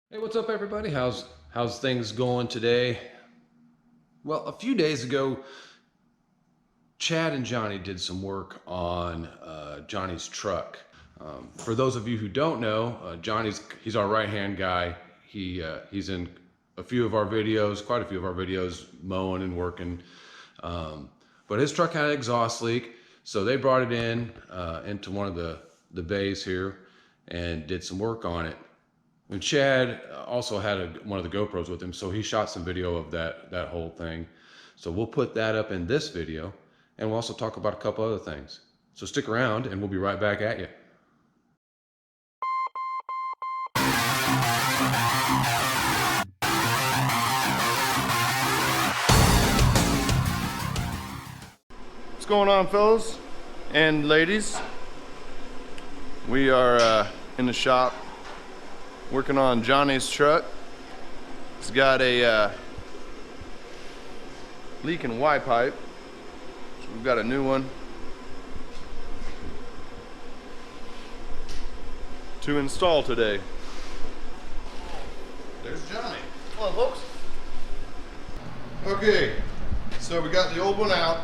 Hey, what's up, everybody? How's things going today? Well, a few days ago, Chad and Johnny did some work on Johnny's truck. For those of you who don't know, he's our right-hand guy. He's in a few of our videos, quite a few of our videos, mowing and working. But his truck had an exhaust leak, so they brought it in into one of the bays here and did some work on it. And Chad also had one of the GoPros with him, so he shot some video of that whole thing. So we'll put that up in this video, and we'll also talk about a couple other things. So stick around, and we'll be right back at you. What's going on, fellas and ladies? We are in the shop working on Johnny's truck. He's got a leaking Y pipe, so we've got a new one to install today. There's Johnny. Hello, folks. Okay, so we got the old one out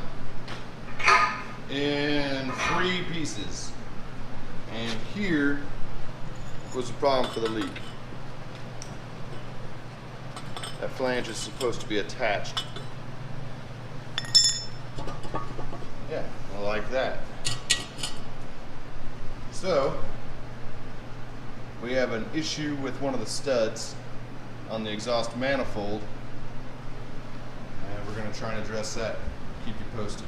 in 3 pieces, and here was the problem for the leak. That flange is supposed to be attached. Yeah, like that. So we have an issue with one of the studs on the exhaust manifold, and we're going to try and address that. Keep you posted.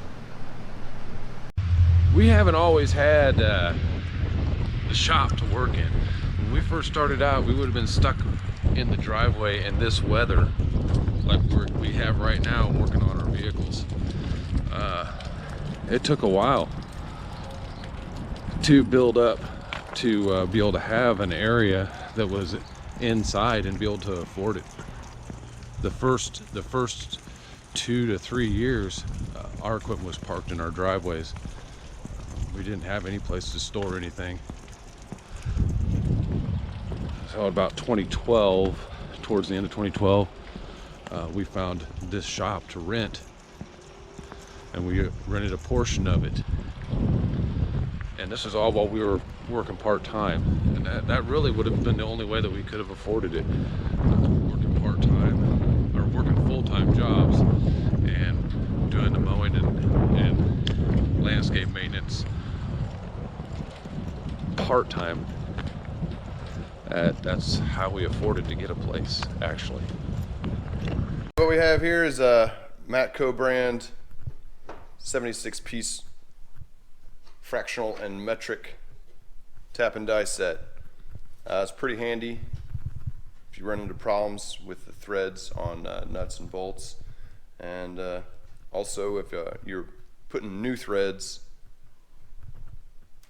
We haven't always had the shop to work in. When we first started out, we would have been stuck in the driveway in this weather like we have right now working on our vehicles. It took a while to build up to be able to have an area that was inside and be able to afford it. The first 2 to 3 years, our equipment was parked in our driveways. We didn't have any place to store anything. So about 2012, towards the end of 2012, we found this shop to rent, and we rented a portion of it. And this is all while we were working part-time, and that really would have been the only way that we could have afforded it. Working part-time, or working full-time jobs, and doing the mowing and landscape maintenance part-time. That's how we afforded to get a place, actually. What we have here is a Matco brand 76-piece fractional and metric tap and die set. It's pretty handy if you run into problems with the threads on nuts and bolts, and also if you're putting new threads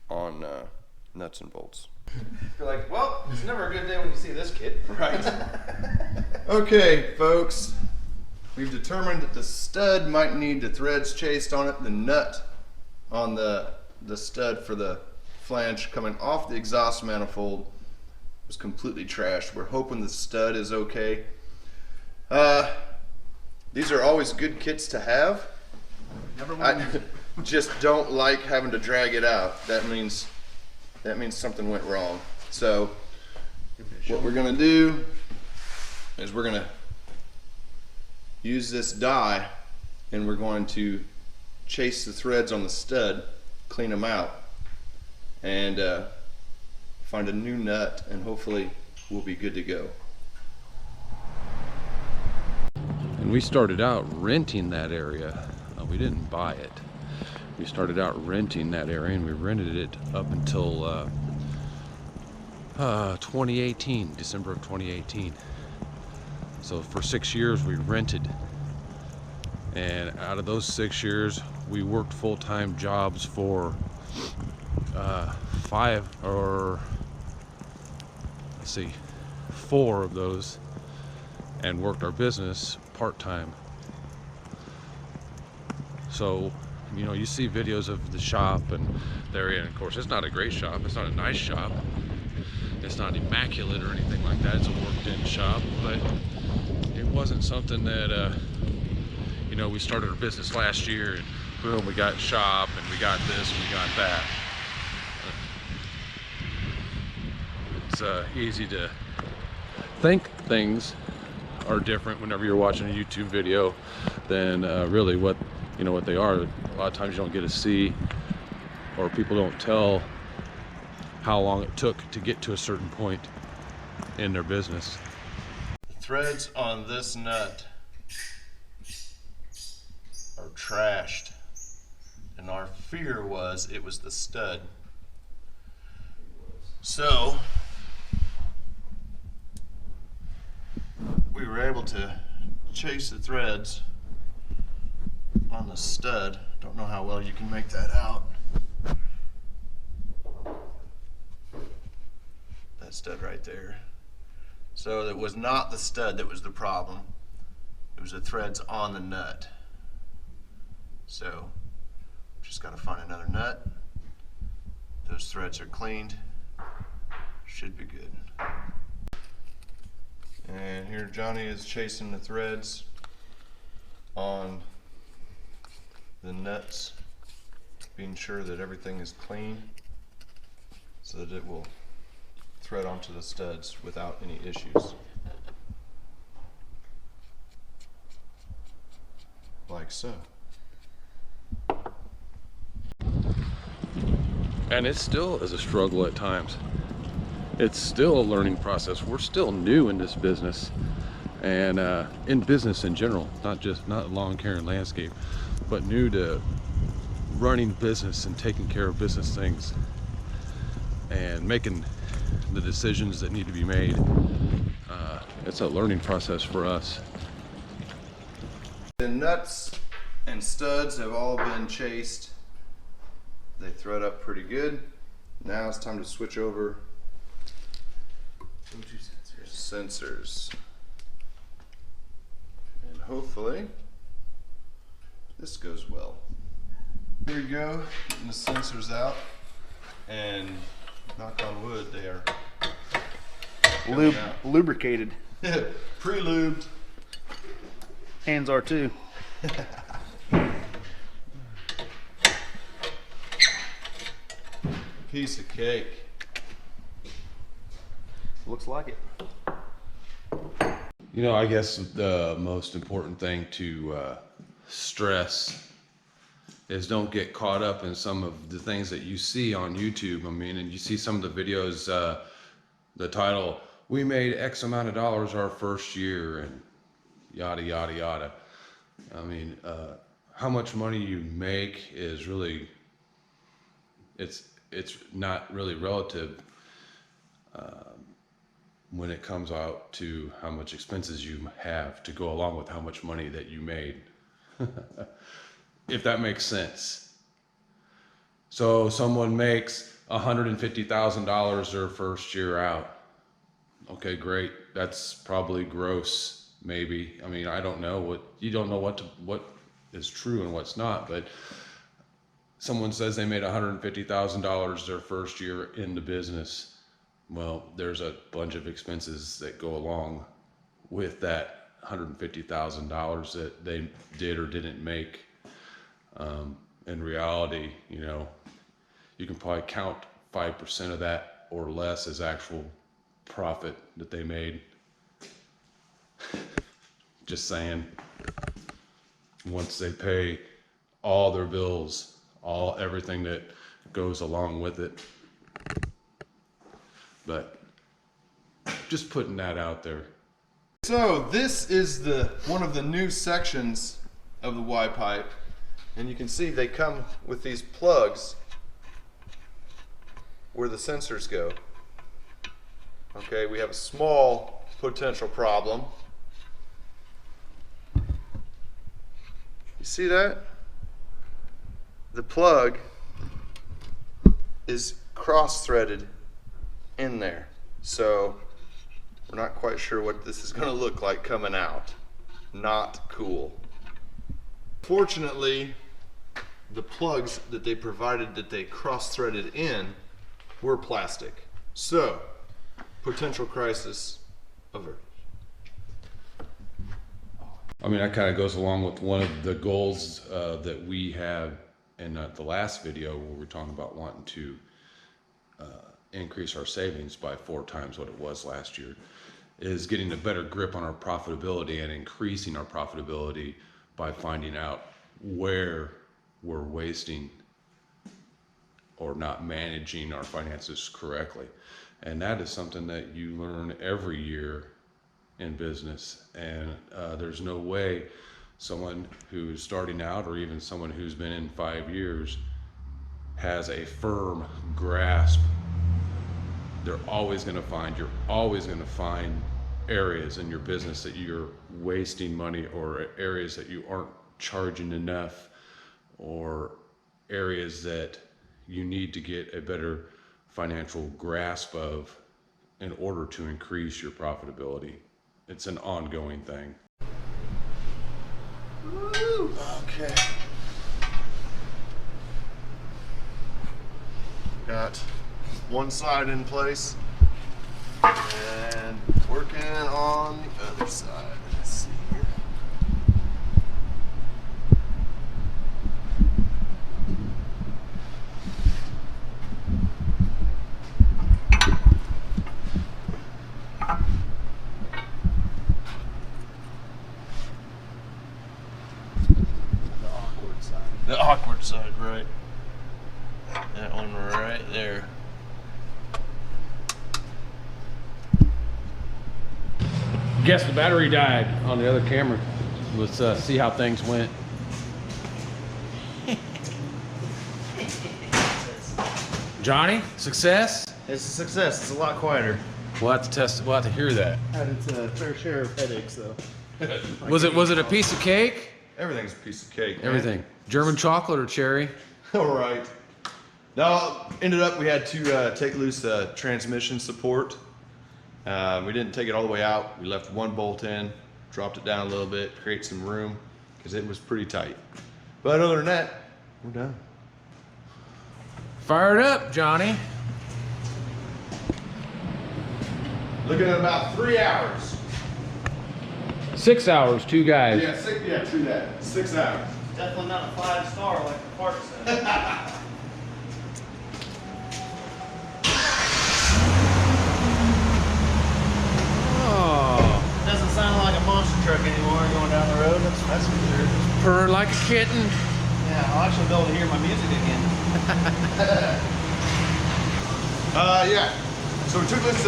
on nuts and bolts. You're like, well, it's never a good day when you see this kid. Right. Okay, folks. We've determined that the stud might need the threads chased on it. The nut on the stud for the flange coming off the exhaust manifold was completely trashed. We're hoping the stud is okay. These are always good kits to have. I just don't like having to drag it out. That means something went wrong. So what we're gonna do is we're gonna use this die, and we're going to chase the threads on the stud, clean them out, and find a new nut, and hopefully we'll be good to go. And we started out renting that area. We didn't buy it. We started out renting that area, and we rented it up until 2018, December of 2018. So for 6 years we rented, and out of those 6 years we worked full-time jobs for 4 of those, and worked our business part-time. So, you know, you see videos of the shop and the area, and of course it's not a great shop, it's not a nice shop. It's not immaculate or anything like that. It's a worked-in shop, but it wasn't something that, you know, we started our business last year and boom, we got shop and we got this and we got that. It's easy to think things are different whenever you're watching a YouTube video than really what they are. A lot of times you don't get to see, or people don't tell how long it took to get to a certain point in their business. The threads on this nut are trashed, and our fear was it was the stud. So we were able to chase the threads on the stud. Don't know how well you can make that out. That stud right there. So it was not the stud that was the problem. It was the threads on the nut. So just got to find another nut. Those threads are cleaned. Should be good. And here Johnny is chasing the threads on the nuts, being sure that everything is clean so that it will thread onto the studs without any issues. Like so. And it still is a struggle at times. It's still a learning process. We're still new in this business, and in business in general, not lawn care and landscape, but new to running business and taking care of business things and making the decisions that need to be made. It's a learning process for us. The nuts and studs have all been chased. They thread up pretty good. Now it's time to switch over sensors. And hopefully this goes well. Here we go, getting the sensors out, and knock on wood, they are lubricated. Pre-lubed. Hands are too. Piece of cake. Looks like it. You know, I guess the most important thing to stress is don't get caught up in some of the things that you see on YouTube. I mean, and you see some of the videos, the title, we made X amount of dollars our first year and yada, yada, yada. I mean, how much money you make is really, it's not really relative when it comes out to how much expenses you have to go along with how much money that you made. If that makes sense. So someone makes $150,000 their first year out. Okay, great. That's probably gross, maybe. I mean, I don't know you don't know what is true and what's not, but someone says they made $150,000 their first year in the business. Well, there's a bunch of expenses that go along with that $150,000 that they did or didn't make. In reality, you know, you can probably count 5% of that or less as actual profit that they made. Just saying. Once they pay all their bills, everything that goes along with it. But just putting that out there. So this is one of the new sections of the Y pipe, and you can see they come with these plugs where the sensors go. Okay, we have a small potential problem. You see that? The plug is cross-threaded in there, so we're not quite sure what this is going to look like coming out. Not cool. Fortunately, the plugs that they provided that they cross-threaded in were plastic. So potential crisis averted. I mean, that kind of goes along with one of the goals that we had in the last video, where we're talking about wanting to increase our savings by 4 times what it was last year, is getting a better grip on our profitability and increasing our profitability by finding out where we're wasting or not managing our finances correctly. And that is something that you learn every year in business. And there's no way someone who's starting out, or even someone who's been in 5 years, has a firm grasp. You're always going to find areas in your business that you're wasting money, or areas that you aren't charging enough, or areas that you need to get a better financial grasp of in order to increase your profitability. It's an ongoing thing. Woo! Okay. Got one side in place and working on the other side. Let's see here. The awkward side, right. That one right there. Guess the battery died on the other camera. Let's see how things went. Johnny, success? It's a success. It's a lot quieter. We'll have to test. We'll have to hear that. Had its fair share of headaches, though. Was it a piece of cake? Everything's a piece of cake. Man. Everything. German chocolate or cherry? All right. Now, ended up we had to take loose transmission support. We didn't take it all the way out. We left one bolt in, dropped it down a little bit, create some room, because it was pretty tight. But other than that, we're done. Fire it up, Johnny. Looking at about 3 hours. 6 hours, 2 guys. Yeah, true that. 6 hours. Definitely not a 5-star like the park said. Oh, Doesn't sound like a monster truck anymore going down the road. That's for sure. purring like a kitten. Yeah, I'll actually be able to hear my music again. Yeah. So we took this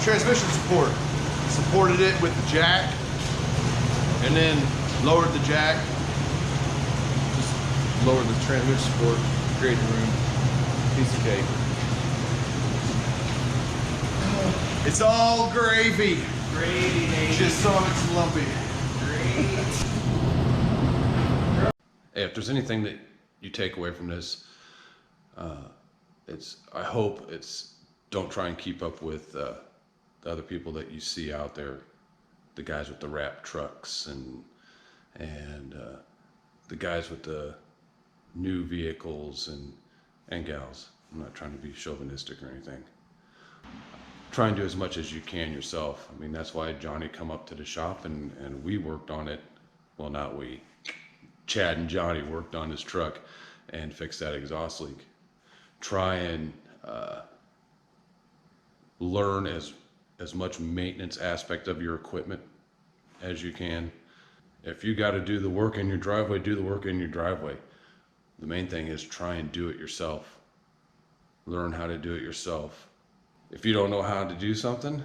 transmission support, supported it with the jack, and then lowered the jack. Just lowered the transmission support, create the room. Piece of cake. It's all gravy. Gravy, baby. Just some of it's lumpy. Hey, if there's anything that you take away from this, I hope it's, don't try and keep up with the other people that you see out there, the guys with the wrap trucks and the guys with the new vehicles and gals. I'm not trying to be chauvinistic or anything. Try and do as much as you can yourself. I mean, that's why Johnny come up to the shop and we worked on it. Well, not we. Chad and Johnny worked on his truck and fixed that exhaust leak. Try and learn as much maintenance aspect of your equipment as you can. If you got to do the work in your driveway, do the work in your driveway. The main thing is try and do it yourself. Learn how to do it yourself. If you don't know how to do something,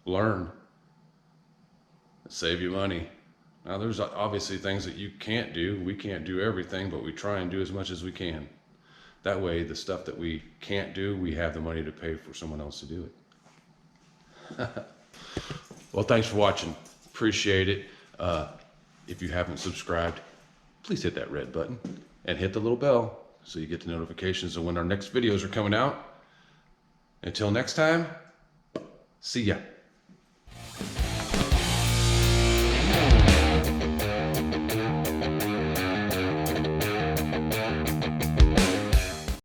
learn. Save you money. Now, there's obviously things that you can't do. We can't do everything, but we try and do as much as we can. That way, the stuff that we can't do, we have the money to pay for someone else to do it. Well, thanks for watching. Appreciate it. If you haven't subscribed, please hit that red button and hit the little bell so you get the notifications of when our next videos are coming out. Until next time, see ya.